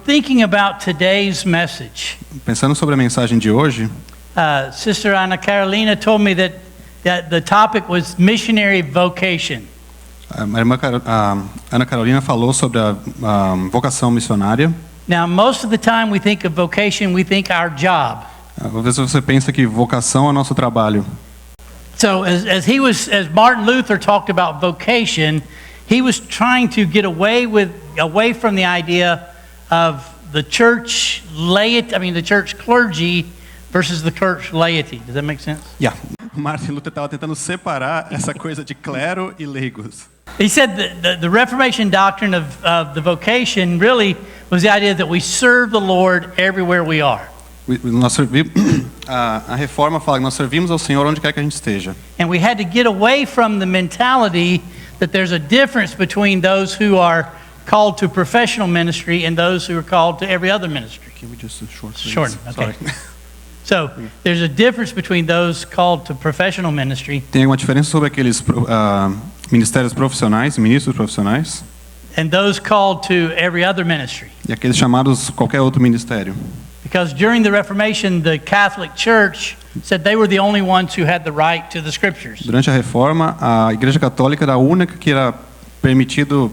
thinking about today's message, Pensando sobre a mensagem de hoje, Sister Ana Carolina told me that the topic was missionary vocation. a Ana Carolina falou sobre a vocação missionária. Now, most of the time we think of vocation, we think our job. Às vezes você pensa que vocação é o nosso trabalho. So as Martin Luther talked about vocation, he was trying to get away from the idea of the church the church clergy versus the church laity. Does that make sense? Yeah. Martin Luther estava tentando separar essa coisa de clero e leigos. He said that the Reformation doctrine of the vocation really was the idea that we serve the Lord everywhere we are. A reforma fala que nós servimos ao Senhor onde quer que a gente esteja. And we had to get away from the mentality that there's a difference between those who are called to professional ministry and those who are called to every other ministry. Can we just shorten? Shorten, okay. Sorry. So there's a difference between those called to professional ministry Tem uma diferença sobre aqueles ministérios profissionais, ministros profissionais, and those called to every other ministry. e aqueles chamados qualquer outro ministério. Because during the Reformation, the Catholic Church said they were the only ones who had the right to the scriptures. Durante a reforma, a Igreja Católica era a única que era permitido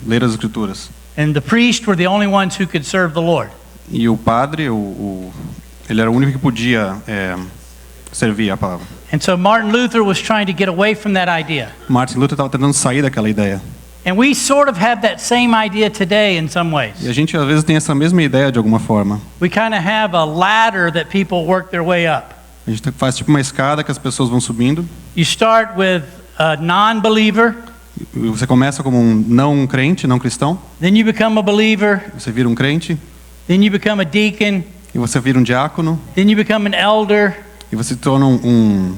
ler as escrituras. And the priests were the only ones who could serve the Lord. E o padre, ele era o único que podia servir a palavra. And so Martin Luther was trying to get away from that idea. Martin Luther estava tentando sair daquela ideia. And we sort of have that same idea today in some ways. E a gente às vezes tem essa mesma ideia de alguma forma. We kind of have a ladder that people work their way up. A gente faz tipo uma escada que as pessoas vão subindo. You start with a non-believer. Você começa como um não crente, não cristão. Then you become a believer. Você vira um crente. Then you become a deacon. E você vira um diácono. Then you become an elder. E você se torna um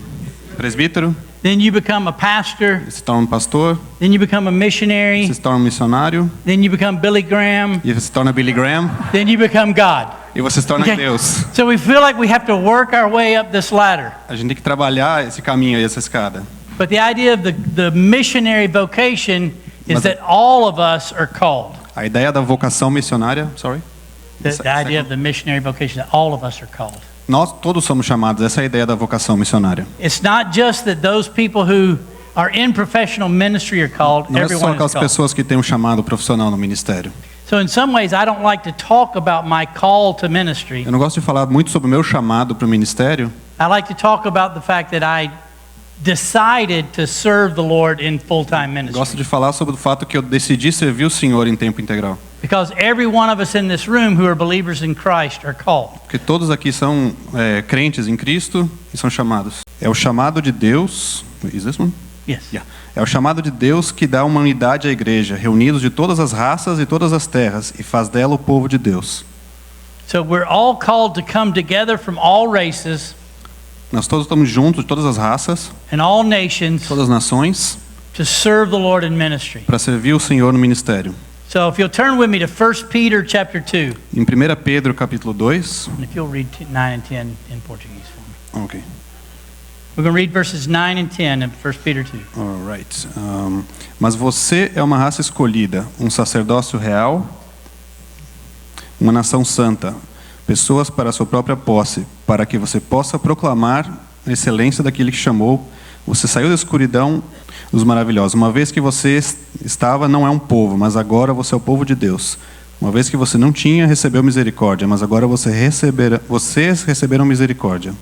presbítero. Then you become a pastor. Você se torna um pastor. Then you become a missionary. Você se torna um missionário. Then you become Billy Graham. E você se torna Billy Graham. Then you become God. E você se torna Okay. Deus. So we feel like we have to work our way up this ladder. A gente tem que trabalhar esse caminho aí, essa escada. But the idea of the missionary vocation is Mas- that all of us are called. A ideia da vocação missionária, The idea of the missionary vocation that all of us are called. nós todos somos chamados, essa é a ideia da vocação missionária. It's not just that those people who are in professional ministry are called, Não é só everyone is aquelas called. pessoas que têm um chamado profissional no ministério. So in some ways I don't like to talk about my call to ministry. Eu não gosto de falar muito sobre o meu chamado para o ministério. I like to talk about the fact that I decided to serve the Lord in full-time Gosto ministry. de falar sobre o fato que eu decidi servir o Senhor em tempo integral. Because every one of us in this room who are believers in Christ are called. Porque todos aqui são crentes em Cristo e são chamados. É o chamado de Deus. Is this one? Yes. Yeah. É o chamado de Deus que dá uma unidade à igreja, reunidos de todas as raças e todas as terras, e faz dela o povo de Deus. So we're all called to come together from all races Nós todos estamos juntos, de todas as raças, and all nations todas as nações, to serve the Lord in ministry. para servir o Senhor no ministério. So if you'll turn with me to 1 Peter chapter 2, Em 1 Pedro capítulo 2, and if you'll read 9 and 10 in Portuguese for me. ok. We're going to read verses 9 and 10 in 1 Peter 2. Alright. Mas você é uma raça escolhida, um sacerdócio real, uma nação santa, pessoas para a sua própria posse, para que você possa proclamar a excelência daquele que chamou. Você saiu da escuridão dos maravilhosos. Uma vez que você estava, não é um povo, mas agora você é o povo de Deus. Uma vez que você não tinha, recebeu misericórdia, mas agora vocês receberam misericórdia.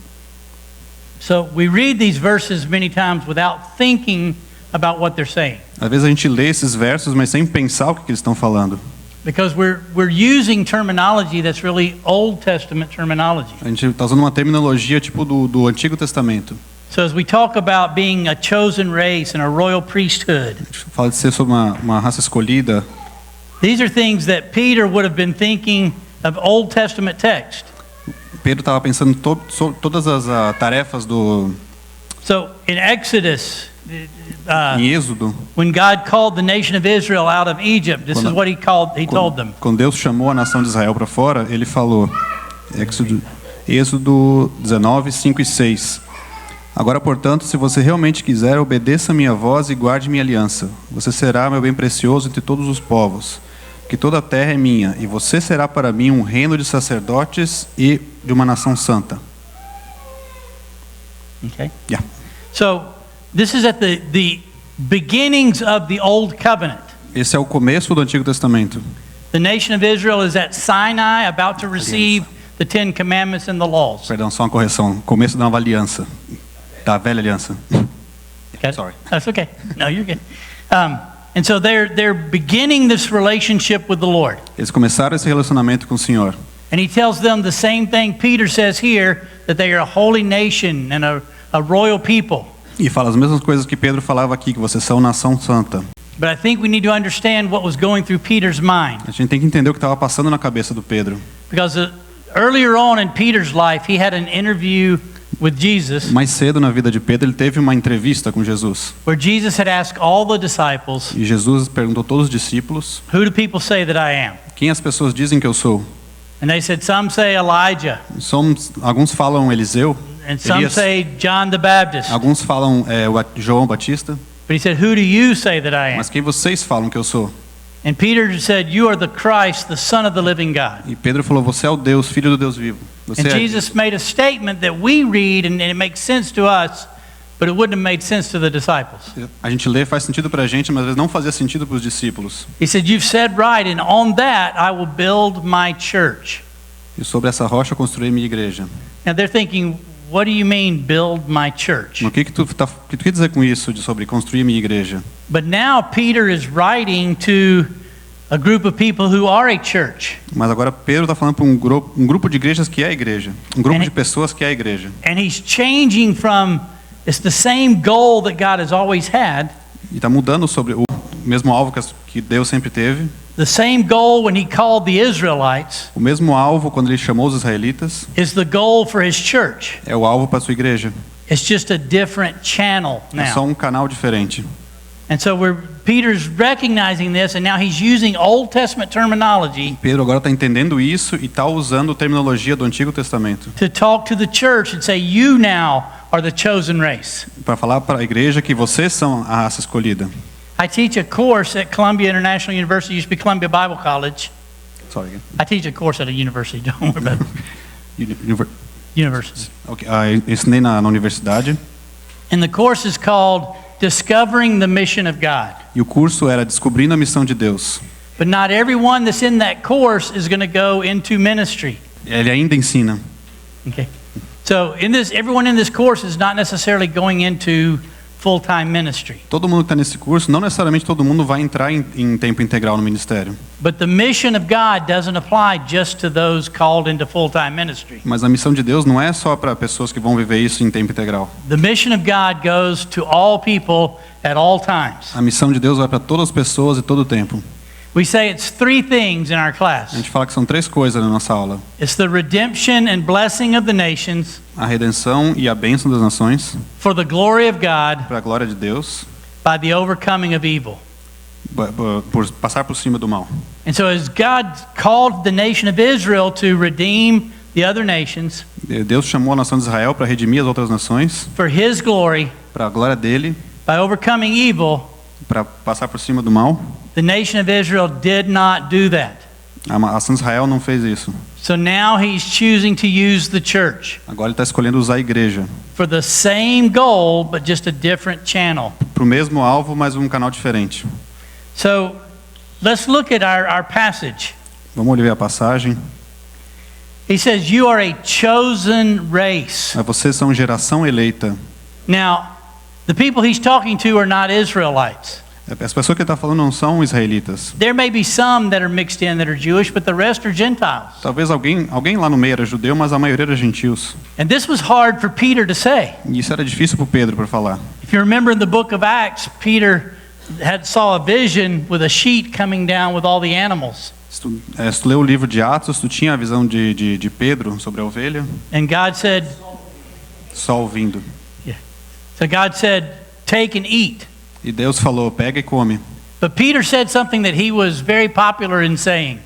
So we read these verses many times without thinking about what they're saying. Às vezes a gente lê esses versos, mas sem pensar o que eles estão falando. Because we're using terminology that's really Old Testament terminology. A gente está usando uma terminologia tipo do Antigo Testamento. So as we talk about being a chosen race and a royal priesthood, A gente fala de ser sobre uma raça escolhida. these are things that Peter would have been thinking of Old Testament text. Pedro estava pensando em todas as tarefas So in Exodus, em Êxodo, when God called the nation of Israel out of Egypt, this is what he told them. quando Deus chamou a nação de Israel para fora, ele falou, Êxodo 19, 5 e 6. Agora, portanto, se você realmente quiser, obedeça a minha voz e guarde minha aliança. Você será meu bem precioso entre todos os povos. que toda a terra é minha, e você será para mim um reino de sacerdotes e de uma nação santa. Okay? Yeah. So this is at the beginnings of the Old Covenant. Esse é o começo do Antigo Testamento. The nation of Israel is at Sinai about to receive the Ten Commandments and the laws. Perdão, só uma correção. Começo da nova aliança. Da velha aliança. Got it? Sorry. That's okay. No, you're good. And so they're beginning this relationship with the Lord. Eles começaram esse relacionamento com o Senhor. And he tells them the same thing Peter says here, that they are a holy nation and a royal people. E fala as mesmas coisas que Pedro falava aqui, que vocês são nação santa. But I think we need to understand what was going through Peter's mind. A gente tem que entender o que estava passando na cabeça do Pedro. Because earlier on in Peter's life, he had an interview with Jesus, Mais cedo na vida de Pedro, ele teve uma entrevista com Jesus. where Jesus had asked all the disciples, E Jesus perguntou a todos os discípulos: "Who do people say that I am?" quem as pessoas dizem que eu sou? And they said, "Some say Elijah, Alguns falam Eliseu, and some Elias. say John the Baptist." Alguns falam João Batista. But he said, "Who do you say that I am?" Mas quem vocês falam que eu sou? And Peter said, "You are the Christ, the Son of the living God." E Pedro falou: você é o Deus, filho do Deus vivo. Você And é. Jesus made a statement that we read and it makes sense to us, but it wouldn't have made sense to the disciples. A gente lê, faz sentido pra gente, mas às vezes não fazia sentido para os discípulos. He said, "You've said right, and on that I will build my church." E sobre essa rocha eu construí minha igreja. Now they're thinking, what do you mean build my church? O que tu quer dizer com isso, sobre construir minha igreja? But now Peter is writing to a group of people who are a church. Mas agora Pedro está falando para um grupo de igrejas que é a igreja. Um grupo de pessoas que é a igreja. And he's changing from, it's the same goal that God has always had. E está mudando sobre o mesmo alvo que Deus sempre teve. The same goal when he called the Israelites O mesmo alvo quando ele chamou os israelitas is the goal for his church. é o alvo para a sua igreja. It's just a different channel É só now. um canal diferente. And so Peter's recognizing this, and now he's using Old Testament terminology Pedro agora está entendendo isso e está usando a terminologia do Antigo Testamento to talk to the church and say, you now are the chosen race. para falar para a igreja que vocês são a raça escolhida. I teach a course at Columbia International University, used to be Columbia Bible College. Sorry. I teach a course at a university, don't worry about it. University. Okay. Ensinei na universidade And the course is called Discovering the Mission of God. e o curso era Descobrindo a Missão de Deus. But not everyone that's in that course is going to go into ministry. Ele ainda ensina. Okay. So everyone in this course is not necessarily going into full-time ministry. Todo mundo que está nesse curso, não necessariamente todo mundo vai entrar em tempo integral no ministério. But the mission of God doesn't apply just to those called into full-time ministry. Mas a missão de Deus não é só para pessoas que vão viver isso em tempo integral. The mission of God goes to all people at all times. A missão de Deus vai para todas as pessoas e todo o tempo. We say it's three things in our A class. gente fala que são três coisas na nossa aula: It's the redemption and blessing of the nations a redenção e a bênção das nações, for the glory of God para a glória de Deus, by the overcoming of evil. por passar por cima do mal. And so as God called the nation of Israel to redeem the other nations Deus chamou a nação de Israel para redimir as outras nações, for his glory para a glória dele, by overcoming evil, para passar por cima do mal. the nation of Israel did not do that. A nação de Israel não fez isso. So now he's choosing to use the church Agora ele está escolhendo usar a igreja for the same goal, but just a different channel. para o mesmo alvo, mas um canal diferente. So let's look at our passage. Vamos ver a passagem. He says, you are a chosen race. Mas vocês são geração eleita. Now, the people he's talking to are not Israelites. As pessoas que ele está falando não são israelitas. There may be some that are mixed in that are Jewish, but the rest are Gentiles. Talvez alguém lá no meio era judeu, mas a maioria era gentios. And this was hard for Peter to say. E isso era difícil para o Pedro para falar. If you remember in the book of Acts, Peter saw a vision with a sheet coming down with all the animals. Se tu lê o livro de Atos, tu tinha a visão de Pedro sobre a ovelha, And God said, sol vindo. so God said, take and eat. E Deus falou, pega e come. But Peter said something that he was very popular in saying.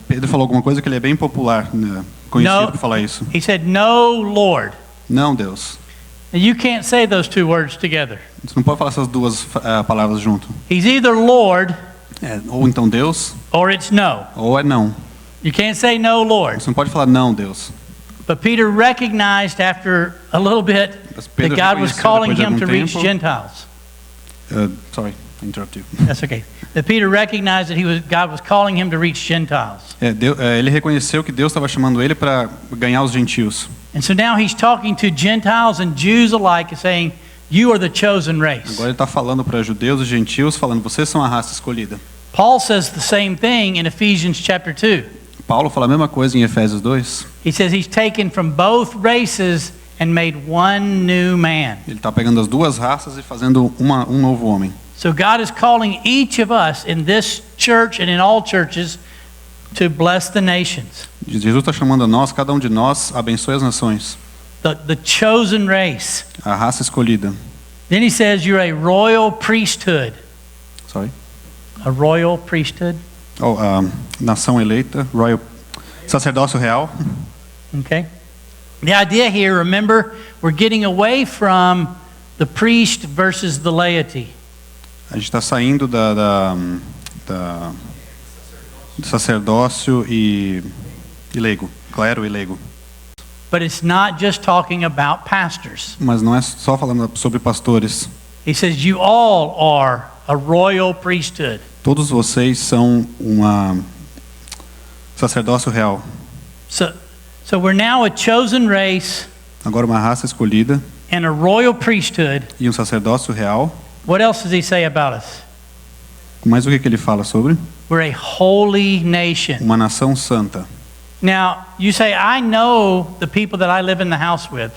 Pedro falou alguma coisa que ele é bem popular, né, conhecido por falar isso. He said, no, Lord. Não, Deus. And you can't say those two words together. Você não pode falar essas duas palavras junto. He's either Lord ou então Deus, or it's no. ou é não. You can't say no, Lord. Você não pode falar não, Deus. But Peter recognized after a little bit Mas that Pedro God was reconheceu calling depois de him algum to reach tempo- Gentiles. Sorry, I interrupt you. That's okay. That Peter recognized that God was calling him to reach Gentiles. Ele reconheceu que Deus estava chamando ele para ganhar os gentios. And so now he's talking to Gentiles and Jews alike, saying, "You are the chosen race." Agora ele está falando para judeus e gentios, falando, vocês são a raça escolhida. Paul says the same thing in Ephesians chapter 2. Paulo fala a mesma coisa em Efésios 2. He says he's taken from both races and made one new man. Ele está pegando as duas raças e fazendo um novo homem. So God is calling each of us in this church and in all churches to bless the nations. Jesus está chamando a nós, cada um de nós, abençoe as nações. The chosen race. A raça escolhida. Then he says you're a royal priesthood. Sorry. A royal priesthood. Oh, nação eleita, royal, sacerdócio real. Okay. The idea here, remember, we're getting away from the priest versus the laity. A gente está saindo do sacerdócio e leigo, clero e leigo. But it's not just talking about pastors. Mas não é só falando sobre pastores. He says you all are a royal priesthood. Todos vocês são sacerdócio real. So we're now a chosen race Agora uma raça escolhida and a royal priesthood. e um sacerdócio real. What else does he say about us? Mas o que ele fala sobre? We're a holy nation. Uma nação santa. Now, you say, I know the people that I live in the house with,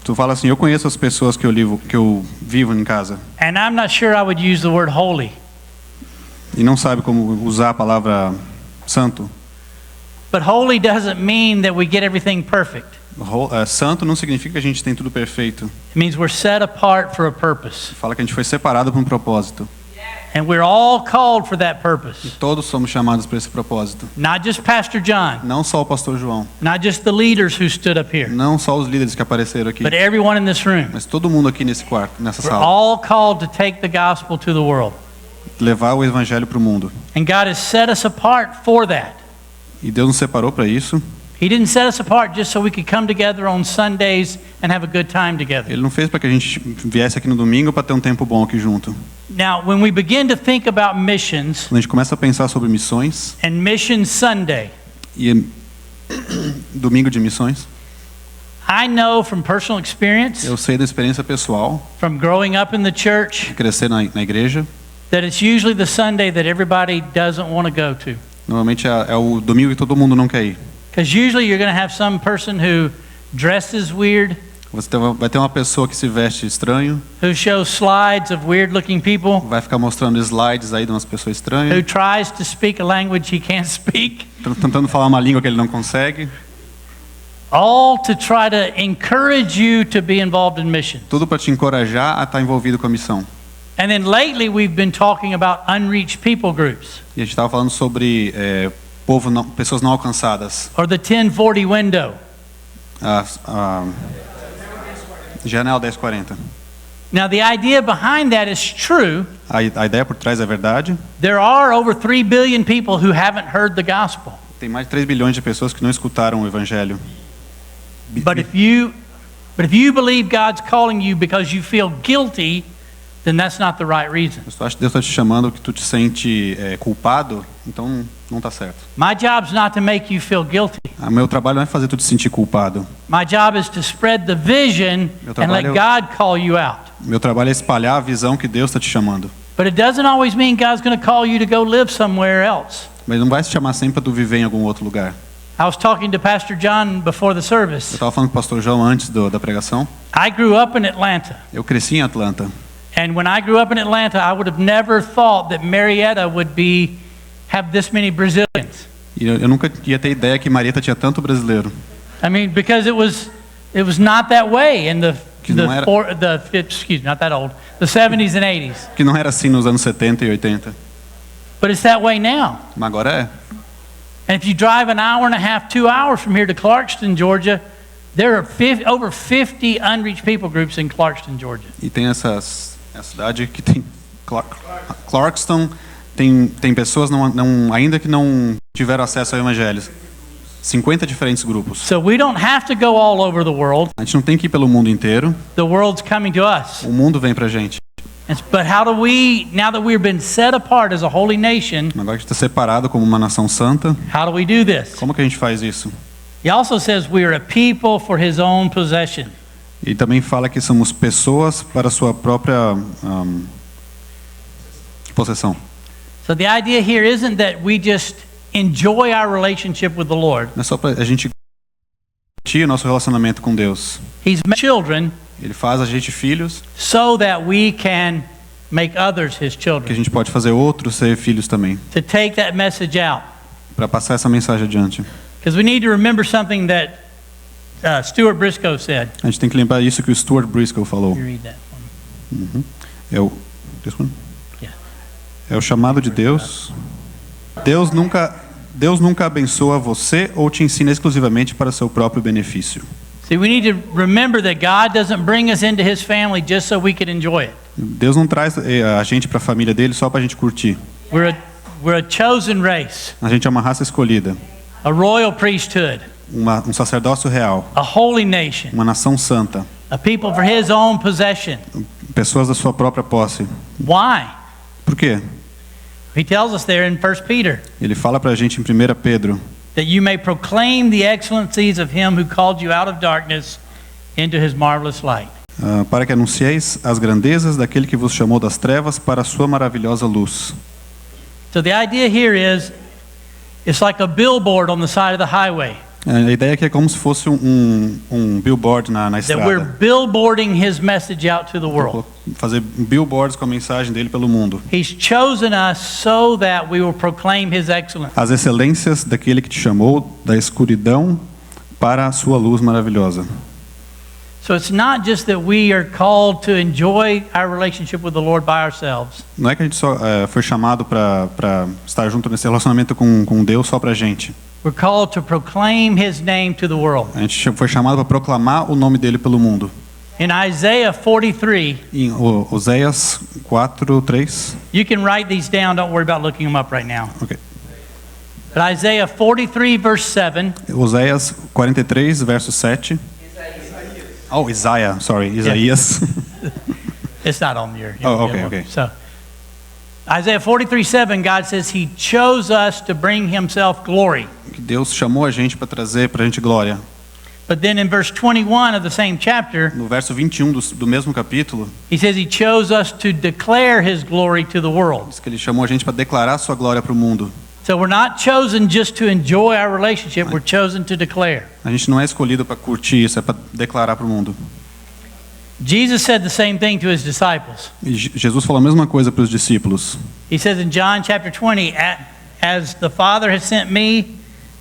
Tu fala assim, eu conheço as pessoas que eu vivo em casa. and I'm not sure I would use the word holy. E não sabe como usar a palavra santo. But holy doesn't mean that we get everything perfect. Santo não significa que a gente tem tudo perfeito. It means we're set apart for a purpose. Fala que a gente foi separado para um propósito. And we're all called for that E purpose. todos somos chamados para esse propósito. Not just Pastor John, Não só o pastor João. not just the leaders who stood up here, Não só os líderes que apareceram aqui. but everyone in this room. Mas todo mundo aqui nesse quarto, nessa We're sala. all called to take the gospel to the world. Levar o evangelho para o mundo. And God has set us apart for that. E Deus nos separou para isso. He didn't set us apart just so we could come together on Sundays and have a good time together. Ele não fez para que a gente viesse aqui no domingo para ter um tempo bom aqui junto. Now, when we begin to think about missions Quando a gente começa a pensar sobre missões and Mission Sunday, e domingo de missões, I know from personal experience, eu sei da experiência pessoal, from growing up in the church, de crescer na igreja. that it's usually the Sunday that everybody doesn't want to go to. Normalmente é o domingo que todo mundo não quer ir. Because usually you're going to have some person who dresses weird, Vai ter uma pessoa que se veste estranho, who shows slides of weird looking people, vai ficar mostrando slides aí de umas pessoas who estranhas, tries to speak a language he can't speak, tentando falar uma língua que ele não consegue. all to try to encourage you to be involved in mission. Tudo para te encorajar a estar envolvido com a missão. And then lately we've been talking about unreached people groups, E a gente estava falando sobre pessoas não alcançadas. or the 1040 window. A Janela 1040. Now the idea behind that is true. A ideia por trás é verdade. There are over 3 billion people who haven't heard the gospel. Tem mais de 3 bilhões de pessoas que não escutaram o evangelho. But if you believe God's calling you because you feel guilty, then that's not the right reason. Se tu acha que Deus está te chamando que tu te sente culpado, então não está certo. My job's not to make you feel guilty. O meu trabalho não é fazer tu te sentir culpado. My job is to spread the vision and let God call you out. Meu trabalho é espalhar a visão que Deus está te chamando. But it doesn't always mean God's going to call you to go live somewhere else. Mas não vai te chamar sempre para tu viver em algum outro lugar. I was talking to Pastor John before the Eu service. estava falando com o pastor João antes da pregação. I grew up in Atlanta. Eu cresci em Atlanta. And when I grew up in Atlanta, I would have never thought that Marietta would have this many Brazilians. E eu nunca ia ter ideia que Marieta tinha tanto brasileiro. I mean, because it was not that way in the não era- 70s and 80s. Que não era assim nos anos 70 e 80. But it's that way now. Mas agora é. And if you drive an hour and a half, 2 hours from here to Clarkston, Georgia, there are over 50 unreached people groups in Clarkston, Georgia. E tem a cidade que tem Clarkston, tem pessoas ainda que não tiveram acesso ao evangelho. 50 diferentes grupos. So we don't have to go all over the world. A gente não tem que ir pelo mundo inteiro. The world's coming to us. O mundo vem pra gente. But how do we, now that we've been set apart as a holy nation, Agora que está separado como uma nação santa, how do we do this? como que a gente faz isso? He also says we are a people for his own possession. E também fala que somos pessoas para a sua própria possessão. So the idea here isn't that we just enjoy our relationship with the Lord. Não é só para a gente curtir o nosso relacionamento com Deus. He's made children Ele faz a gente filhos, so that we can make others his que a children. gente pode fazer outros ser filhos também, To take that message out. para passar essa mensagem adiante. Because we need to remember something that Stuart Briscoe said. A gente tem que lembrar isso que o Stuart Briscoe falou. You read that for me. É o this one? Yeah. É o chamado de Deus. Deus nunca abençoa você ou te ensina exclusivamente para seu próprio benefício. See, we need to remember that God doesn't bring us into his family just so we can enjoy it. Deus não traz a gente para a família dele só para a gente curtir. We're a chosen race, A gente é uma raça escolhida, a royal priesthood, um sacerdócio real, a holy nation, uma nação santa, a people for his own possession. pessoas da sua própria posse. Why? Por quê? He tells us there in 1 Peter Ele fala para a gente em 1 Pedro that you may proclaim the excellencies of him who called you out of darkness into his marvelous light. para que anuncieis as grandezas daquele que vos chamou das trevas para a sua maravilhosa luz. So the idea here is it's like a billboard on the side of the highway. A ideia é que é como se fosse um billboard na That we're estrada. billboarding his message out to the world. Fazer billboards com a mensagem dele pelo mundo. He's chosen us so that we will proclaim his excellence. As excelências daquele que te chamou da escuridão para a sua luz maravilhosa. So it's not just that we are called to enjoy our relationship with the Lord by ourselves. Não é que a gente só foi chamado para estar junto nesse relacionamento com Deus só para a gente. We're called to proclaim his name to the world. A gente foi chamado para proclamar o nome dele pelo mundo. In Isaiah 43, Em Oséias 4:3. you can write these down, don't worry about looking them up right now. Okay. But Isaiah 43 verse 7, Oséias 43, verso 7. Oh, Isaías, sorry, Isaías. it's not on your Oh, okay. So Isaiah 43:7, God says he chose us to bring himself glory. Que Deus chamou a gente para trazer para a gente glória. But then in verse 21 of the same chapter, No verso 21 do mesmo capítulo, he says he chose us to declare his glory to the world. diz que ele chamou a gente para declarar sua glória para o mundo. So we're not chosen just to enjoy our relationship, we're chosen to declare. A gente não é escolhido para curtir isso, é para declarar para o mundo. Jesus said the same thing to his disciples. E Jesus falou a mesma coisa para os discípulos. He says in John chapter 20, as the Father has sent me,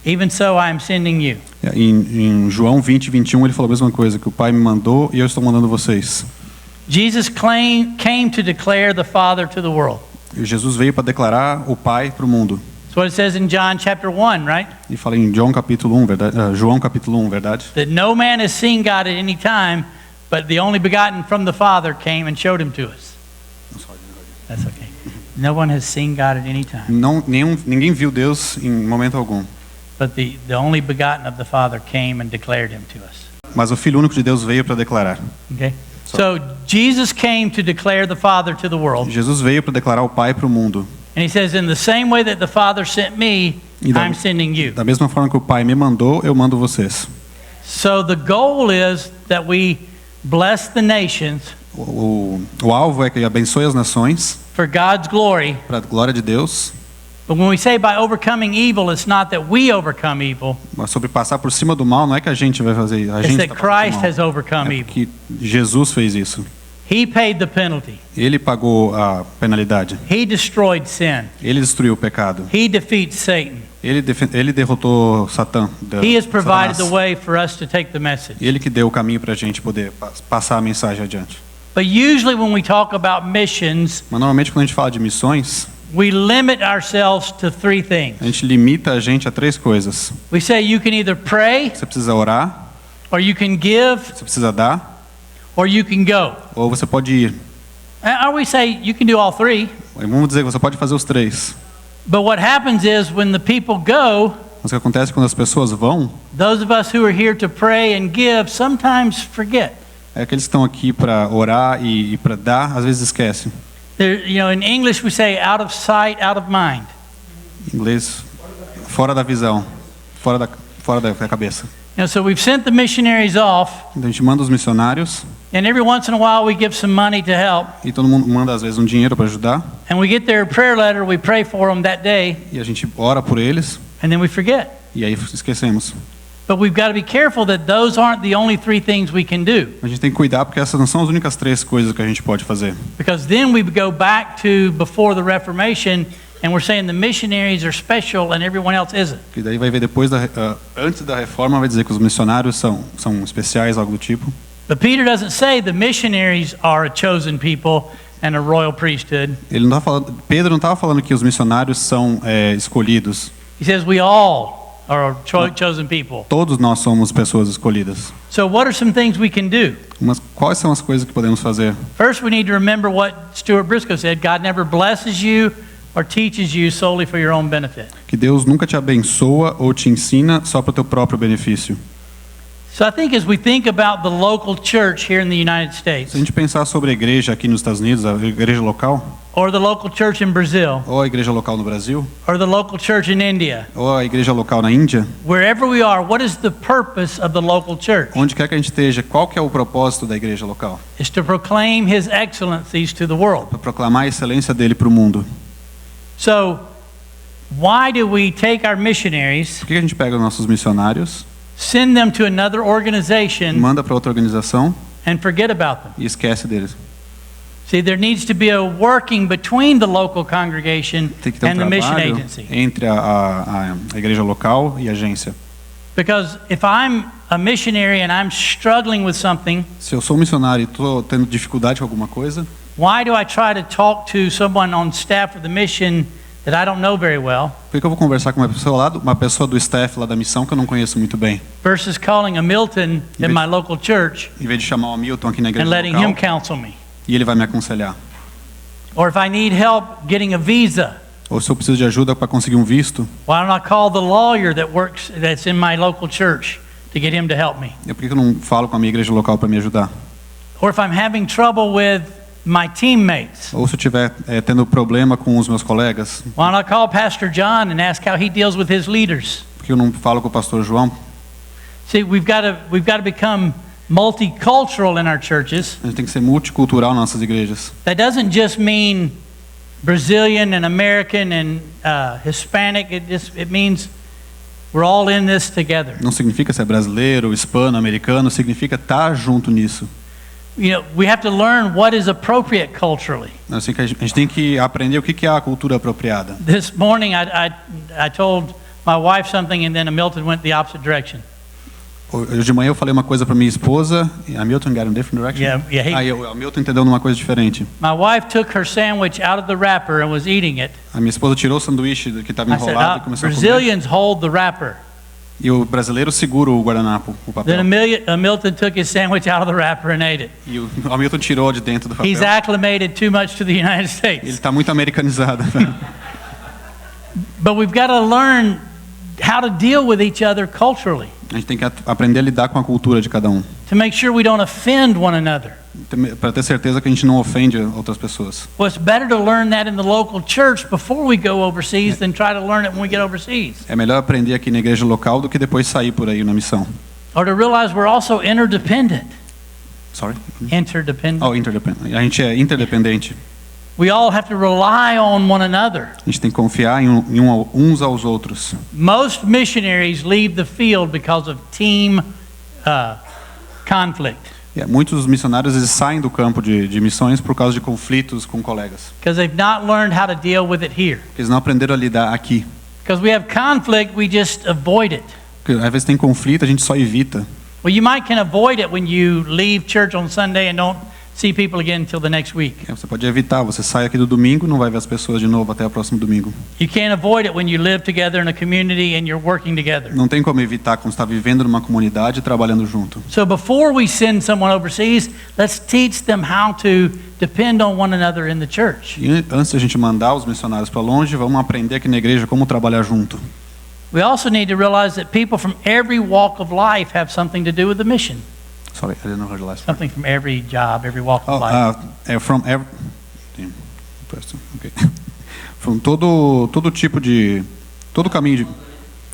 even so I am sending you. Em João 20:21 ele falou a mesma coisa, que o Pai me mandou e eu estou mandando vocês. Jesus came to declare the Father to the world. E Jesus veio para declarar o Pai para o mundo. That's what it says in John chapter 1, right? E fala em João capítulo 1, verdade? João capítulo 1, verdade? That no man has seen God at any time, but the only begotten from the Father came and showed him to us. That's okay. No one has seen God at any time, Ninguém viu Deus em momento algum. but the only begotten of the Father came and declared him to us. Mas o Filho único de Deus veio para declarar. Okay? So Jesus came to declare the Father to the world. Jesus veio para declarar o Pai para o mundo. And he says, in the same way that the Father sent me, I'm sending you. Da mesma forma que o Pai me mandou, eu mando vocês. So the goal is that we bless the nations O alvo é que abençoe as nações for God's glory. para a glória de Deus. But when we say by overcoming evil, it's not that we overcome evil. Mas sobre passar por cima do mal, não é que a gente vai fazer, a It's gente that tá passando Christ por has mal. overcome É evil. que Jesus fez isso. He paid the penalty. Ele pagou a penalidade. He destroyed sin. Ele destruiu o pecado. He defeats Satan. Ele derrotou Satã. He has provided the Satanás. way for us to take the message. Ele que deu o caminho para a gente poder passar a mensagem adiante. But usually when we talk about missions, Mas normalmente quando a gente fala de missões, we limit ourselves to three things. a gente limita a gente a três coisas. We say you can either pray, Você precisa orar, or you can give, você precisa dar, or you can go. ou você pode ir. Or we say you can do all three. Vamos dizer que você pode fazer os 3. But what happens is when the people go, Mas o que acontece quando as pessoas vão, those of us who are here to pray and give sometimes forget. é que eles estão aqui para orar e para dar, às vezes esquecem. In English we say out of sight, out of mind. Em inglês, fora da visão, fora da cabeça. So we've sent the missionaries off, Então a gente manda os missionários and every once in a while we give some money to help. e todo mundo manda às vezes um dinheiro para ajudar And we get their prayer letter, we pray for them that day, e a gente ora por eles and then we forget. e aí esquecemos. But we've got to be careful that those aren't the only 3 things we can do. A gente tem que cuidar porque essas não são as únicas 3 coisas que a gente pode fazer. Because then we go back to before the Reformation, and we're saying the missionaries are special and everyone else isn't. E daí vai ver depois antes da reforma vai dizer que os missionários são especiais, algo do tipo. But Peter doesn't say the missionaries are a chosen people and a royal priesthood. Pedro não estava falando que os missionários são escolhidos. He says we all are chosen people. Todos nós somos pessoas escolhidas. So what are some things we can do? Mas quais são as coisas que podemos fazer? First, we need to remember what Stuart Briscoe said: God never blesses you or teaches you solely for your own benefit. Que Deus nunca te abençoa ou te ensina só para o teu próprio benefício. So I think as we think about the local church here in the United States, Se a gente pensar sobre a igreja aqui nos Estados Unidos, a igreja local, or the local church in Brazil, ou a igreja local no Brasil, or the local church in India, ou a igreja local na Índia, wherever we are, what is the purpose of the local church? onde quer que a gente esteja, qual que é o propósito da igreja local? Is to proclaim His excellencies to the world. Para proclamar a excelência dele para o mundo. So, why do we take our missionaries, Por que a gente pega os nossos missionários, send them to another organization, manda para outra organização and forget about them? e esquece deles? See, there needs to be a working between the local congregation Tem que ter and the mission trabalho agency. entre a igreja local e a agência. Because if I'm a missionary and I'm struggling with something, Se eu sou missionário e estou tendo dificuldade com alguma coisa, why do I try to talk to someone on staff of the mission that I don't know very well, por que eu vou conversar com uma pessoa do staff lá da missão que eu não conheço muito bem? versus calling a Milton in my local church Em vez de chamar o Hamilton aqui na and igreja letting him local, counsel me? e ele vai me aconselhar. Or if I need help getting a visa, Ou se eu preciso de ajuda para conseguir um visto, why don't I call the lawyer that's in my local church to get him to help me? por que eu não falo com a minha igreja local para me ajudar? Or if I'm having trouble with my teammates, Ou se eu estiver tendo problema com os meus colegas, why don't I call Pastor John and ask how he deals with his leaders? por que eu não falo com o pastor João? See, we've got to become multicultural in our churches. A gente tem que ser multicultural nas nossas igrejas. That doesn't just mean Brazilian and American and Hispanic. It means we're all in this together. Não significa ser brasileiro, hispano, americano, significa estar junto nisso. We have to learn what is appropriate culturally. Assim que a gente tem que aprender o que é a cultura apropriada. This morning I told my wife something and then Milton went the opposite direction. Hoje de manhã eu falei uma coisa para minha esposa e a Milton got in a different direction. Yeah. Aí a Milton entendeu uma coisa diferente. My wife took her sandwich out of the wrapper and was eating it. A minha esposa tirou o sanduíche que estava I said, enrolado e começou a comer. Brazilians hold the wrapper. E o brasileiro segura o guardanapo, o papel. Then Milton took his sandwich out of the wrapper and ate it. E o Hamilton tirou de dentro do papel. He's acclimated too much to the United Ele States. está muito americanizado. But we've got to learn how to deal with each other culturally A gente tem que aprender a lidar com a cultura de cada um, to make sure we don't offend one another. para ter certeza que a gente não ofende outras pessoas. Well, it's better to learn that in the local church before we go overseas than try to learn it when we get overseas. É melhor aprender aqui na igreja local do que depois sair por aí na missão. Or to realize we're also interdependent. Sorry? Interdependent. Oh, interdependent. A gente é interdependente. We all have to rely on one another. A gente tem que confiar em uns aos outros. Most missionaries leave the field because of team conflict. Muitos missionários eles saem do campo de missões por causa de conflitos com colegas. Because they've not learned how to deal with it here. Eles não aprenderam a lidar aqui. Because we have conflict, we just avoid it. Porque às vezes tem conflito, a gente só evita. Well, you might can avoid it when you leave church on Sunday and don't see people again until the next week. Você pode evitar, você sai aqui do domingo, não vai ver as pessoas de novo até o próximo domingo. You can't avoid it when you live together in a community and you're working together. Não tem como evitar quando está vivendo numa comunidade e trabalhando junto. So before we send someone overseas, let's teach them how to depend on one another in the church. E antes de a gente mandar os missionários para longe, vamos aprender aqui na igreja como trabalhar junto. We also need to realize that people from every walk of life have something to do with the mission. Sorry, I didn't know how to last part. Something from every job, every walk of life. From every, okay. From todo tipo de, todo caminho de,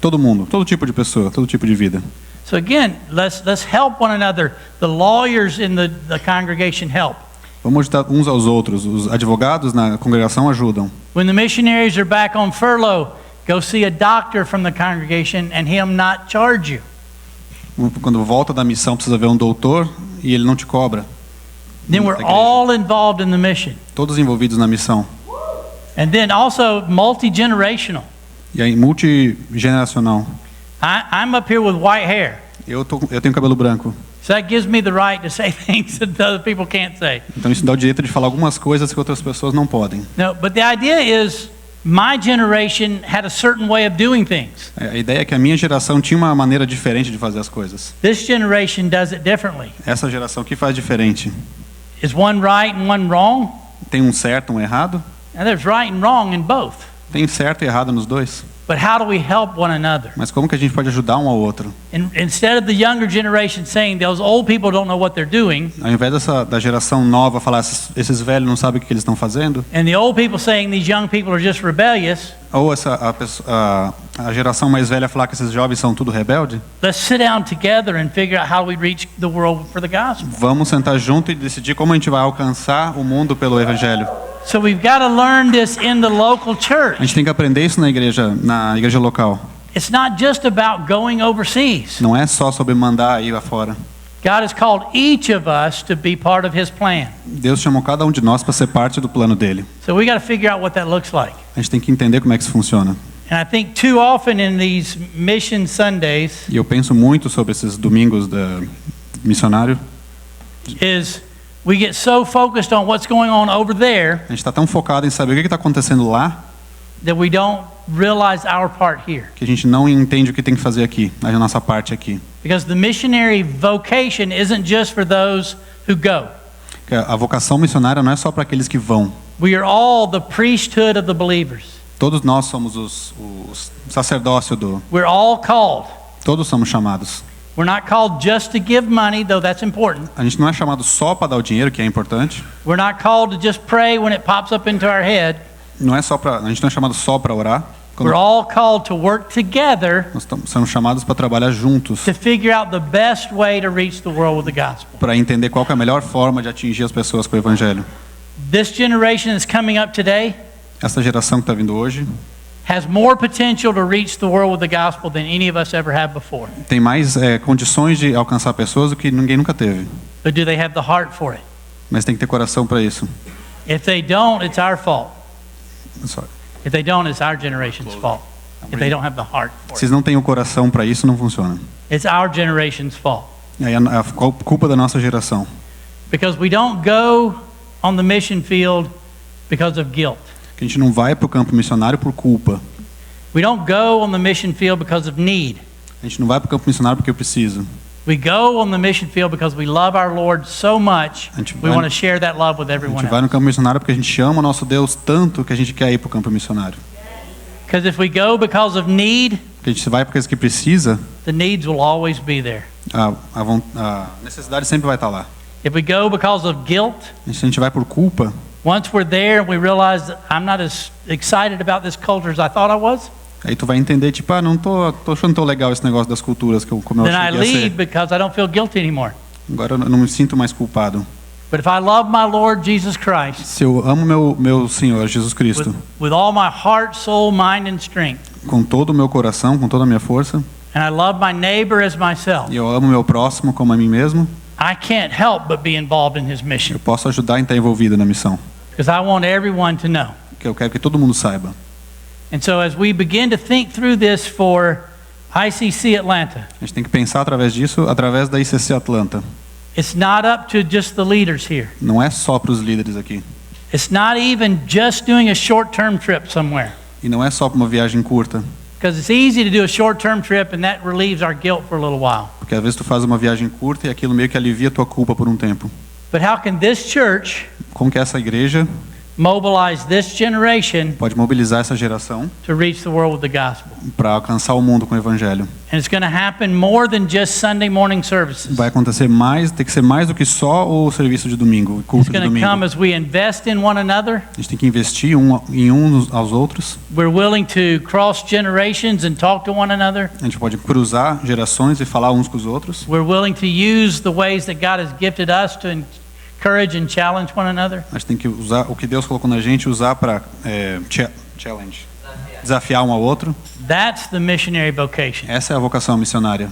todo mundo, todo tipo de pessoa, todo tipo de vida. So again, let's help one another. The lawyers in the congregation help. Vamos ajudar uns aos outros. Os advogados na congregação ajudam. When the missionaries are back on furlough, go see a doctor from the congregation and him not charge you. Quando volta da missão precisa ver um doutor e ele não te cobra. Then we're all involved in the mission. Todos envolvidos na missão. And then also multi-generational. E aí multigeneracional. I'm up here with white hair. Eu tenho cabelo branco. So that gives me the right to say things that other people can't say. Então isso dá o direito de falar algumas coisas que outras pessoas não podem. No, but the idea is my generation had a certain way of doing things. A ideia é que a minha geração tinha uma maneira diferente de fazer as coisas. This generation does it differently. Essa geração que faz diferente. Is one right and one wrong? Tem um certo, um errado? And there's right and wrong in both. Tem certo e errado nos dois. But how do we help one another? Mas como que a gente pode ajudar um ao outro? Instead of the younger generation saying those old people don't know what they're doing, Ao invés da geração nova falar esses velhos não sabem o que eles estão fazendo, and the old people saying these young people are just rebellious, ou a geração mais velha falar que esses jovens são tudo rebelde, let's sit down together and figure out how we reach the world for the gospel. vamos sentar junto e decidir como a gente vai alcançar o mundo pelo evangelho. So we've got to learn this in the local A church. gente tem que aprender isso na igreja local. It's not just about going overseas. Não é só sobre mandar aí lá fora. God has called each of us to be part of his plan. Deus chamou cada um de nós para ser parte do plano dele. So we got to figure out what that looks like. A gente tem que entender como é que isso funciona. And I think too often in these mission Sundays E eu penso muito sobre esses domingos da missionário. is we get so focused on what's going on over there A gente está tão focado em saber o que está acontecendo lá that we don't realize our part here. que a gente não entende o que tem que fazer aqui, a nossa parte aqui. Because the missionary vocation isn't just for those who go. Que a vocação missionária não é só para aqueles que vão. We are all the priesthood of the believers. Todos nós somos os sacerdócio We're all called. Todos somos chamados. We're not called just to give money, though that's important. A gente não é chamado só para dar o dinheiro, que é importante. We're not called to just pray when it pops up into our head. A gente não é chamado só para orar. We're all called to work together Nós somos chamados para trabalhar juntos, to figure out the best way to reach the world with the gospel. para entender qual que é a melhor forma de atingir as pessoas com o evangelho. This generation that's coming up today Essa geração que está vindo hoje has more potential to reach the world with the gospel than any of us ever have before. tem mais condições de alcançar pessoas do que ninguém nunca teve. But do they have the heart for it? Mas tem que ter coração para isso. If they don't, it's our fault. Sorry. If they don't, it's our generation's fault. If they don't have the heart for Se it. não tem o coração para isso, não funciona. It's our generation's fault. Aí é a culpa da nossa geração. Because we don't go on the mission field because of guilt. Que a gente não vai para o campo missionário por culpa. We don't go on the mission field because of need. A gente não vai para o campo missionário porque eu preciso. We go on the mission field because we love our Lord so much, A gente we vai- want to share that love with A everyone gente vai else. no campo missionário porque a gente ama o nosso Deus tanto que a gente quer ir para o campo missionário. Because if we go because of need, Porque a gente vai porque que precisa, the needs will always be there. a necessidade sempre vai estar lá. If we go because of guilt, Se a gente vai por culpa, once we're there, we realize that I'm not as excited about this culture as I thought I was. aí tu vai entender, tipo, não tô achando tão legal esse negócio das culturas como eu Then I achei que ia leave ser. because I don't feel guilty anymore. Agora eu não me sinto mais culpado. But if I love my Lord Jesus Christ Se eu amo meu Senhor Jesus Cristo with all my heart, soul, mind, and strength, com todo o meu coração, com toda a minha força, and I love my neighbor as myself, e eu amo meu próximo como a mim mesmo, I can't help but be involved in his mission eu posso ajudar em estar envolvido na missão. because I want everyone to know. Que eu quero que todo mundo saiba. And so as we begin to think through this for ICC Atlanta, A gente tem que pensar através disso, através da ICC Atlanta. It's not up to just the leaders here. Não é só para os líderes aqui. It's not even just doing a short-term trip somewhere. E não é só para uma viagem curta. Because it's easy to do a short-term trip and that relieves our guilt for a little while. Porque às vezes tu faz uma viagem curta e aquilo meio que alivia a tua culpa por um tempo. But how can this church Como que essa igreja mobilize this generation pode mobilizar essa geração to reach the world with the gospel? para alcançar o mundo com o evangelho? And it's going to happen more than just Sunday morning services. Vai acontecer mais, tem que ser mais do que só o serviço de domingo, o It's culto de going to come domingo. as we invest in one another. A gente tem que investir em uns aos outros. We're willing to cross generations and talk to one another. A gente pode cruzar gerações e falar uns com os outros. We're willing to use the ways that God has gifted us to encourage and challenge one another. A gente tem que usar o que Deus colocou na gente, usar para challenge, desafiar um ao outro. That's the missionary vocation. Essa é a vocação missionária.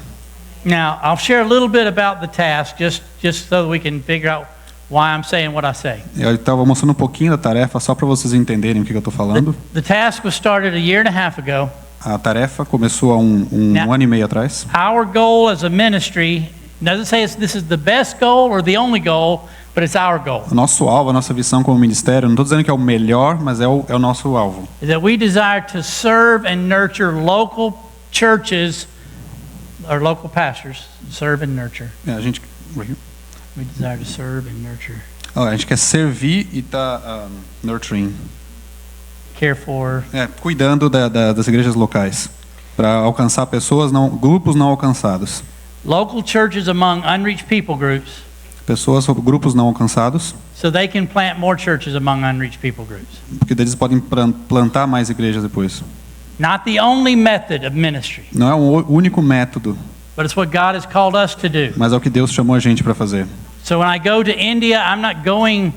Now, I'll share a little bit about the task just so that we can figure out why I'm saying what I say. Eu estava mostrando um pouquinho da tarefa só para vocês entenderem o que eu estou falando. The task was started a year and a half ago. A tarefa começou há um ano e meio atrás. Our goal as a ministry doesn't say this is the best goal or the only goal, but it's our goal. O nosso alvo, a nossa visão como ministério, não estou dizendo que é o melhor, mas é o nosso alvo. Is that we desire to serve and nurture local churches or local pastors. Serve and nurture. A gente We desire to serve and nurture. a gente quer servir e tá nurturing, Care for. cuidando das igrejas locais para alcançar pessoas grupos não alcançados, Local churches among unreached people groups pessoas sobre grupos não alcançados, so they can plant more churches among unreached people groups. porque eles podem plantar mais igrejas depois. Not the only method of ministry, Não é o único método, but it's what God has called us to do. mas é o que Deus chamou a gente para fazer. So when I go to India, I'm not going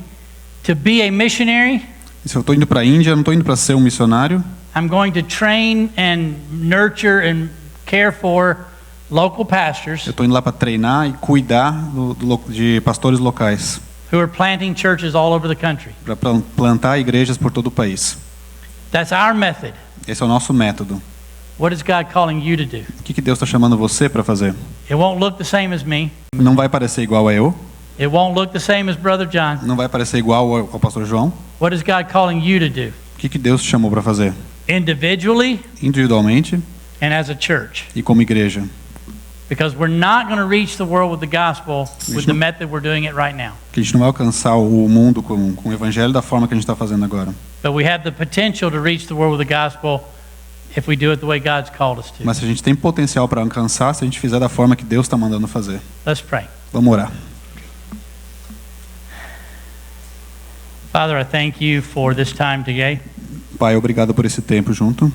to be a missionary. E se eu estou indo para a Índia, eu não estou indo para ser um missionário. I'm going to train and nurture and care for local pastors Eu estou indo lá para treinar e cuidar de pastores locais, who are planting churches all over the country. para plantar igrejas por todo o país. That's our method. Esse é o nosso método. What is God calling you to do? O que Deus está chamando você para fazer? It won't look the same as me. Não vai parecer igual a eu, It won't look the same as Brother John. não vai parecer igual ao pastor João. What is God calling you to do? O que Deus te chamou para fazer? Individually Individualmente and as a church. e como igreja. Because we're not going to reach the world with the gospel with the method we're doing it right now. Que a gente não vai alcançar o mundo com o evangelho da forma que a gente está fazendo agora. But we have the potential to reach the world with the gospel if we do it the way God's called us to. Mas a gente tem potencial para alcançar se a gente fizer da forma que Deus está mandando fazer. Let's pray. Vamos orar. Father, I thank you for this time today. Pai, obrigado por esse tempo junto.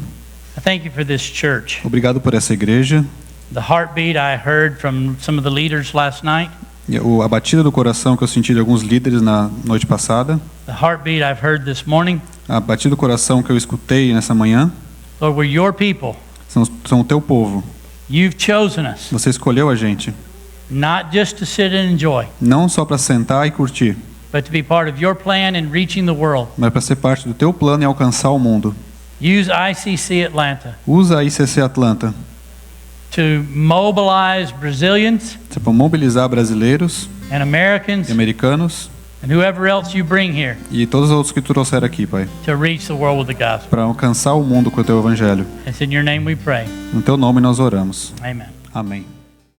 I thank you for this church. Obrigado por essa igreja. The heartbeat I heard from some of the leaders last night. E a batida do coração que eu senti de alguns líderes na noite passada. The heartbeat I've heard this morning. A batida do coração que eu escutei nessa manhã. Lord, we're your people. São o teu povo. You've chosen us, Você escolheu a gente. not just to sit and enjoy, Não só para sentar e curtir, but to be part of your plan in reaching the world. mas para ser parte do teu plano e alcançar o mundo. Use ICC Atlanta Usa a ICC Atlanta to mobilize Brazilians para mobilizar brasileiros and Americans e americanos and whoever else you bring here e todos os outros que tu trouxeram aqui, Pai, to reach the world with the gospel. para alcançar o mundo com o teu evangelho. It's in your name we pray. No teu nome nós oramos. Amen. Amém.